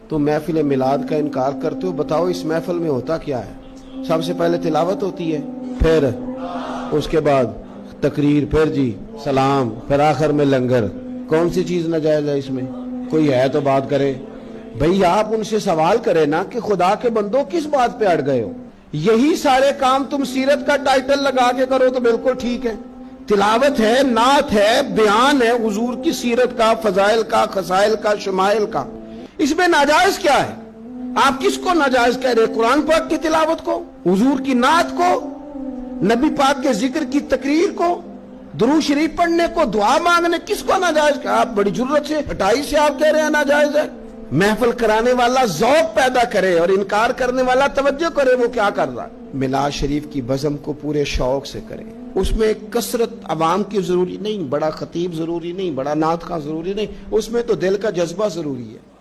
تو محفل میلاد کا انکار کرتے ہو، بتاؤ اس محفل میں ہوتا کیا ہے؟ سب سے پہلے تلاوت ہوتی ہے، پھر اس کے بعد تقریر، پھر جی سلام، پھر آخر میں لنگر۔ کون سی چیز ناجائز ہے اس میں؟ کوئی ہے تو بات کرے بھئی۔ آپ ان سے سوال کریں نا کہ خدا کے بندوں کس بات پہ اڑ گئے ہو؟ یہی سارے کام تم سیرت کا ٹائٹل لگا کے کرو تو بالکل ٹھیک ہے۔ تلاوت ہے، نعت ہے، بیان ہے حضور کی سیرت کا، فضائل کا، خصائل کا، شمائل کا، اس میں ناجائز کیا ہے؟ آپ کس کو ناجائز کہہ رہے؟ قرآن پاک کی تلاوت کو، حضور کی نعت کو، نبی پاک کے ذکر کی تقریر کو، درود شریف پڑھنے کو، دعا مانگنے، کس کو ناجائز کہا؟ آپ بڑی جرت سے ہٹائی سے آپ کہہ رہے ہیں ناجائز ہے۔ محفل کرانے والا ذوق پیدا کرے اور انکار کرنے والا توجہ کرے وہ کیا کر رہا ہے۔ میلاد شریف کی بزم کو پورے شوق سے کرے، اس میں کثرت عوام کی ضروری نہیں، بڑا خطیب ضروری نہیں، بڑا نعت خواں ضروری نہیں، اس میں تو دل کا جذبہ ضروری ہے۔